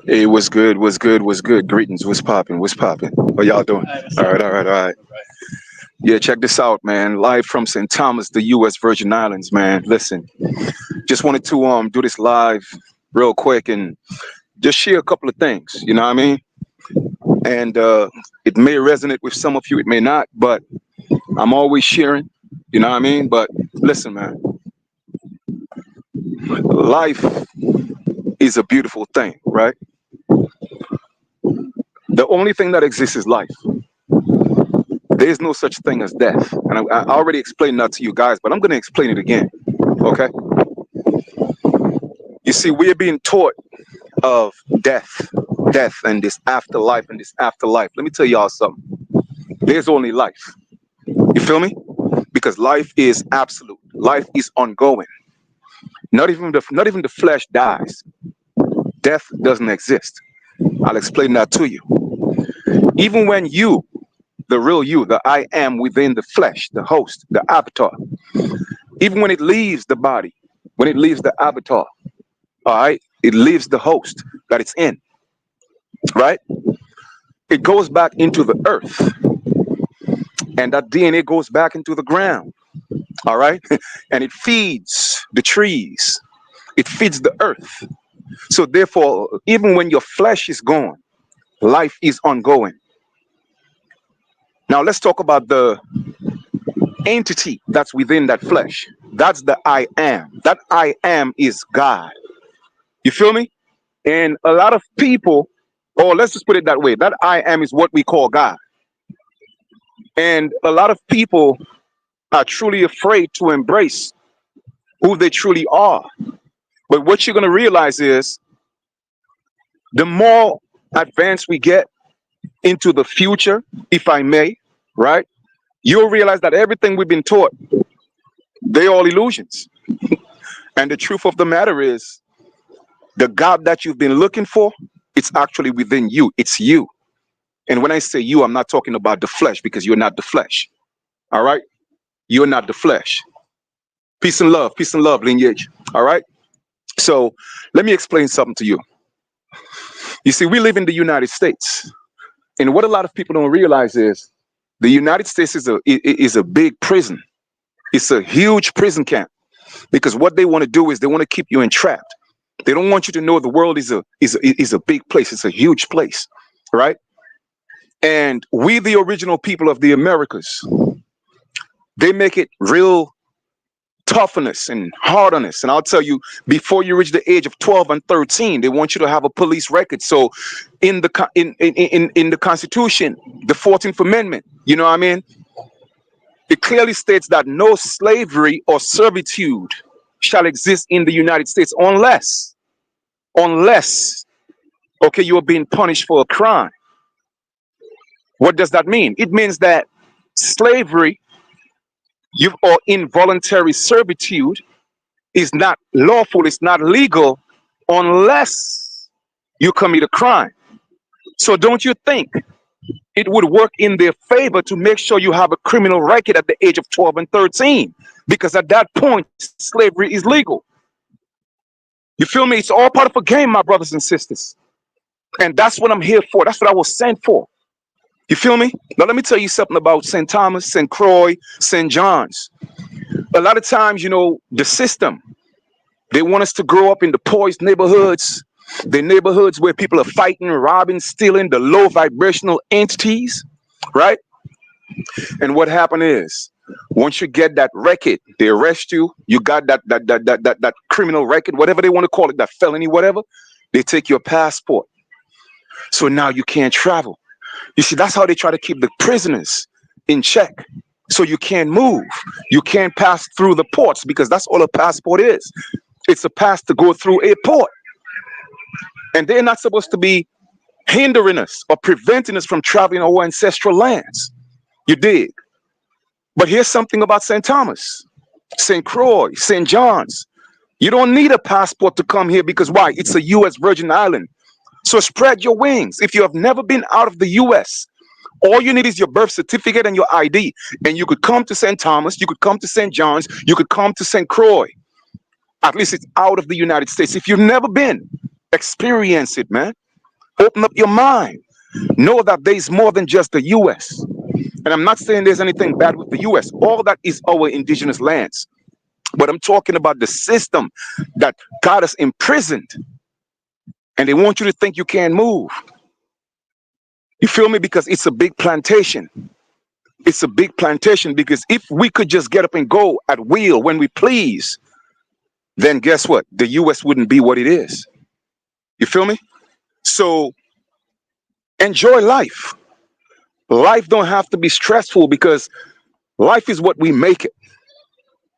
Hey, what's good? What's good? What's good? Greetings. What's popping? What's popping? How y'all doing? All right, all right, all right. Yeah, check this out, man. Live from St. Thomas, the U.S. Virgin Islands, man. Listen, just wanted to do this live real quick and just share a couple of things. You know what I mean? And it may resonate with some of you, it may not, but I'm always sharing. You know what I mean? But listen, man. Life is a beautiful thing, right? The only thing that exists is life. There is no such thing as death. And I already explained that to you guys, but I'm going to explain it again. Okay? You see, we are being taught of death, and this afterlife, and this afterlife. Let me tell y'all something. There's only life. You feel me? Because life is absolute. Life is ongoing. Not even the flesh dies. Death doesn't exist. I'll explain that to you. Even when you, the real you, the I am within the flesh, the host, the avatar, even when it leaves the body, when it leaves the avatar, all right, it leaves the host that it's in, right? It goes back into the earth, and that DNA goes back into the ground, all right? And it feeds the trees, it feeds the earth. So, therefore, even when your flesh is gone, life is ongoing. Now, let's talk about the entity that's within that flesh. That's the I am. That I am is God. You feel me? And a lot of people, or let's just put it that way, that I am is what we call God. And a lot of people are truly afraid to embrace who they truly are. But what you're going to realize is the more advanced we get into the future, if I may, right? You'll realize that everything we've been taught, they're all illusions. And the truth of the matter is, the God that you've been looking for, it's actually within you. It's you. And when I say you, I'm not talking about the flesh because you're not the flesh. All right? You're not the flesh. Peace and love, lineage. All right? So let me explain something to you. You see, we live in the United States. And what a lot of people don't realize is the United States is a big prison. It's a huge prison camp because what they want to do is they want to keep you entrapped. They don't want you to know the world is a big place. It's a huge place, right? And we, the original people of the Americas, they make it real tough on us and hard on us. And I'll tell you, before you reach the age of 12 and 13, they want you to have a police record. So in the in the Constitution, the 14th Amendment, you know what I mean? It clearly states that no slavery or servitude shall exist in the United States unless, okay, you are being punished for a crime. What does that mean? It means that slavery or involuntary servitude is not lawful, it's not legal unless you commit a crime. So don't you think it would work in their favor to make sure you have a criminal record at the age of 12 and 13? Because at that point, slavery is legal. You feel me? It's all part of a game, my brothers and sisters. And that's what I'm here for. That's what I was sent for. You feel me? Now, let me tell you something about St. Thomas, St. Croix, St. John's. A lot of times, the system, they want us to grow up in the poorest neighborhoods, the neighborhoods where people are fighting, robbing, stealing, the low vibrational entities, right? And what happened is, once you get that record, they arrest you. You got that criminal record, whatever they want to call it, that felony, whatever. They take your passport. So now you can't travel. You see, that's how they try to keep the prisoners in check. So you can't move. You can't pass through the ports because that's all a passport is. It's a pass to go through a port. And they're not supposed to be hindering us or preventing us from traveling our ancestral lands. You dig? But here's something about St. Thomas, St. Croix, St. John's. You don't need a passport to come here because why? It's a U.S. Virgin Island. So spread your wings. If you have never been out of the U.S., all you need is your birth certificate and your ID. And you could come to St. Thomas, you could come to St. John's, you could come to St. Croix. At least it's out of the United States. If you've never been, experience it, man. Open up your mind. Know that there's more than just the US. And I'm not saying there's anything bad with the US. All that is our indigenous lands. But I'm talking about the system that got us imprisoned. And they want you to think you can't move. You feel me? Because it's a big plantation. It's a big plantation, because if we could just get up and go at will when we please, then guess what? The US wouldn't be what it is. You feel me? So enjoy life. Life don't have to be stressful, because life is what we make it.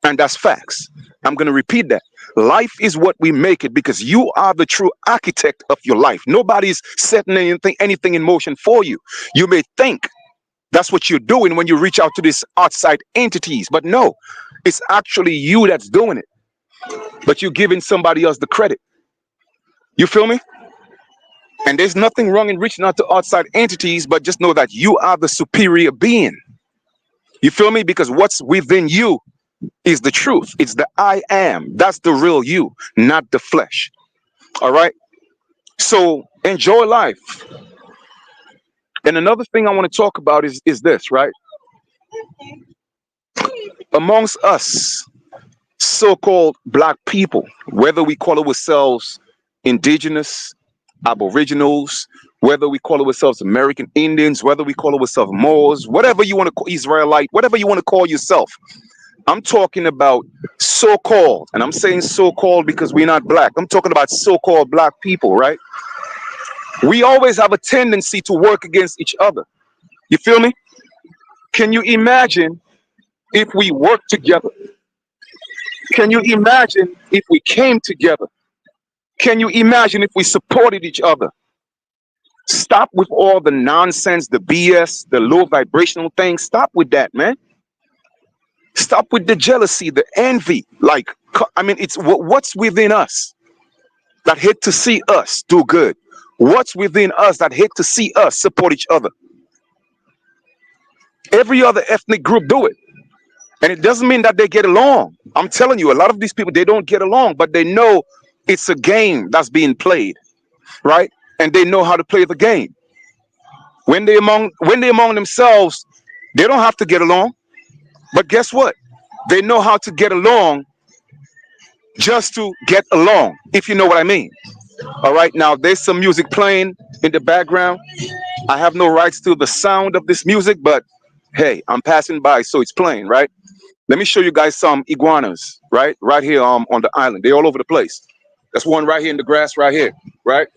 And that's facts. I'm going to repeat that. Life is what we make it, because you are the true architect of your life. Nobody's setting anything in motion for you. You may think that's what you're doing when you reach out to these outside entities, but no, it's actually you that's doing it. But you're giving somebody else the credit. You feel me? And there's nothing wrong in reaching out to outside entities, but just know that you are the superior being. You feel me? Because what's within you is the truth. It's the I am. That's the real you, not the flesh. All right? So enjoy life. And another thing I want to talk about is this, right? Amongst us, so-called black people, whether we call ourselves indigenous, aboriginals, whether we call ourselves American Indians, whether we call ourselves Moors, whatever you want to call Israelite, whatever you want to call yourself. I'm talking about so-called, and I'm saying so-called because we're not black. I'm talking about so-called black people, right? We always have a tendency to work against each other. You feel me? Can you imagine if we worked together? Can you imagine if we came together? Can you imagine if we supported each other? Stop with all the nonsense, the BS, the low vibrational things. Stop with that, man. Stop with the jealousy, the envy. Like, I mean, it's what's within us that hate to see us do good. What's within us that hate to see us support each other. Every other ethnic group do it. And it doesn't mean that they get along. I'm telling you, a lot of these people, they don't get along, but they know it's a game that's being played, right? And they know how to play the game. When they among themselves, they don't have to get along. But guess what? They know how to get along just to get along, if you know what I mean. All right, now there's some music playing in the background. I have no rights to the sound of this music, but hey, I'm passing by, so it's playing, right? Let me show you guys some iguanas, right? Right here on the island. They're all over the place. That's one right here in the grass right here, right?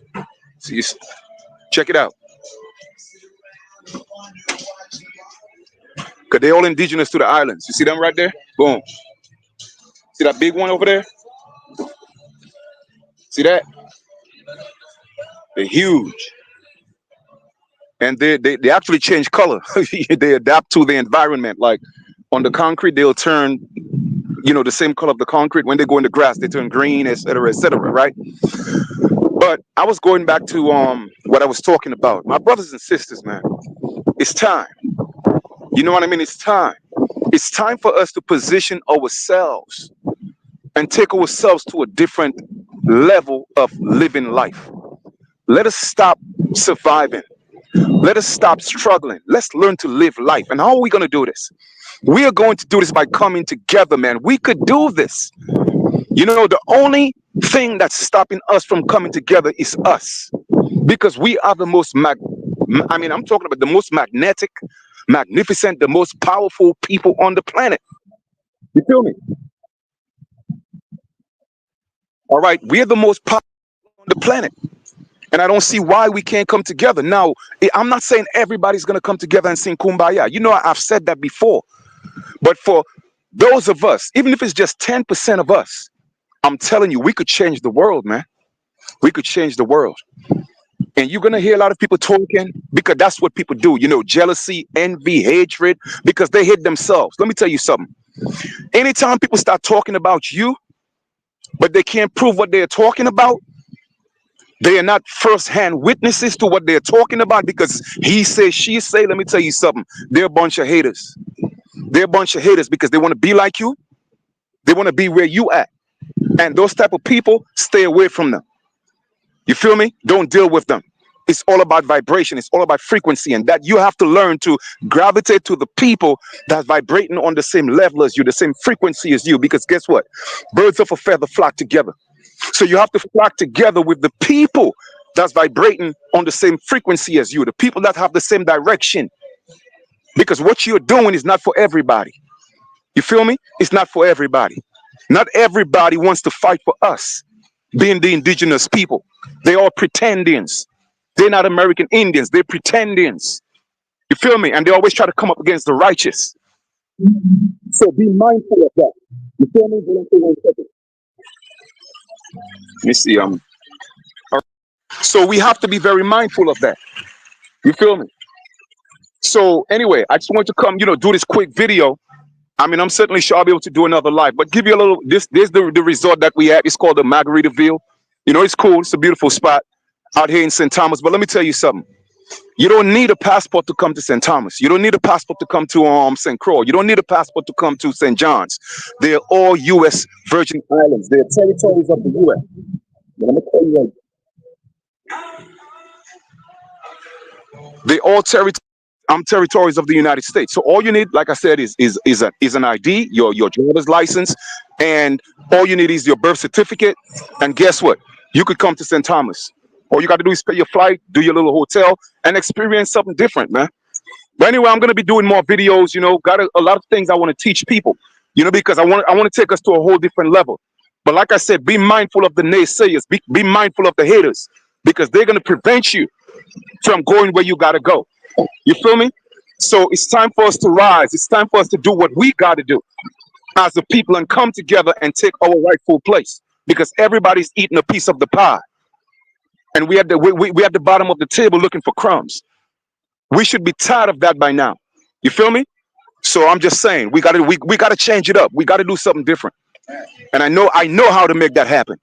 So check it out. Because they're all indigenous to the islands. You see them right there? Boom. See that big one over there? See that? They're huge. And they actually change color. They adapt to the environment. Like on the concrete, they'll turn, the same color of the concrete. When they go in the grass, they turn green, etc., right? But I was going back to what I was talking about. My brothers and sisters, man, it's time. You know what I mean? It's time. It's time for us to position ourselves and take ourselves to a different level of living life. Let us stop surviving. Let us stop struggling. Let's learn to live life. And how are we going to do this? We are going to do this by coming together, man. We could do this. The only thing that's stopping us from coming together is us. Because we are the most, I'm talking about the most magnetic, magnificent, the most powerful people on the planet. You feel me? All right. We're the most powerful on the planet. And I don't see why we can't come together. Now, I'm not saying everybody's going to come together and sing Kumbaya. I've said that before. But for those of us, even if it's just 10% of us, I'm telling you, we could change the world, man. We could change the world. And you're going to hear a lot of people talking because that's what people do. Jealousy, envy, hatred, because they hate themselves. Let me tell you something. Anytime people start talking about you, but they can't prove what they're talking about, they are not first-hand witnesses to what they're talking about because he say, she say. Let me tell you something. They're a bunch of haters. They're a bunch of haters because they want to be like you. They want to be where you at. And those type of people, stay away from them. You feel me? Don't deal with them. It's all about vibration. It's all about frequency, and that you have to learn to gravitate to the people that vibrating on the same level as you, the same frequency as you. Because guess what? Birds of a feather flock together. So you have to flock together with the people that's vibrating on the same frequency as you, the people that have the same direction. Because what you're doing is not for everybody. You feel me? It's not for everybody. Not everybody wants to fight for us, being the indigenous people. They are pretendings. They're not American Indians. They're pretendings. You feel me? And they always try to come up against the righteous. So be mindful of that. You feel me? Let me see. So we have to be very mindful of that. You feel me? So anyway, I just want to come, do this quick video. I mean, I'm certainly sure I'll be able to do another live, but give you a little. This the resort that we at. It's called the Margaritaville. It's cool. It's a beautiful spot out here in St. Thomas. But let me tell you something. You don't need a passport to come to St. Thomas. You don't need a passport to come to St. Croix. You don't need a passport to come to St. John's. They're all U.S. Virgin Islands. They're territories of the U.S. But I'm gonna tell you they all territories of the United States. So all you need, like I said, is an ID, your driver's license, and all you need is your birth certificate. And guess what? You could come to St. Thomas. All you got to do is pay your flight, do your little hotel, and experience something different, man. But anyway, I'm gonna be doing more videos. Got a lot of things I want to teach people. Because I want to take us to a whole different level. But like I said, be mindful of the naysayers. Be mindful of the haters, because they're gonna prevent you from going where you gotta go. You feel me? So it's time for us to rise. It's time for us to do what we got to do as a people and come together and take our rightful place, because everybody's eating a piece of the pie. And we at the bottom of the table looking for crumbs. We should be tired of that by now. You feel me? So I'm just saying, we gotta change it up. We gotta do something different. And I know how to make that happen.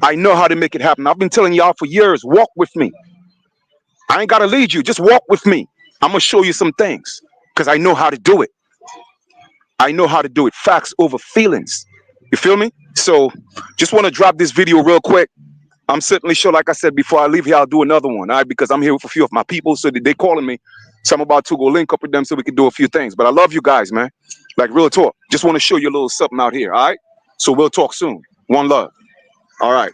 I know how to make it happen. I've been telling y'all for years, walk with me. I ain't gotta lead you. Just walk with me. I'm gonna show you some things, because I know how to do it. I know how to do it. Facts over feelings. You feel me? So just want to drop this video real quick. I'm certainly sure, like I said, before I leave here, I'll do another one. All right, because I'm here with a few of my people, so they calling me. So I'm about to go link up with them so we can do a few things. But I love you guys, man. Like, real talk. Just want to show you a little something out here. All right. So we'll talk soon. One love. All right.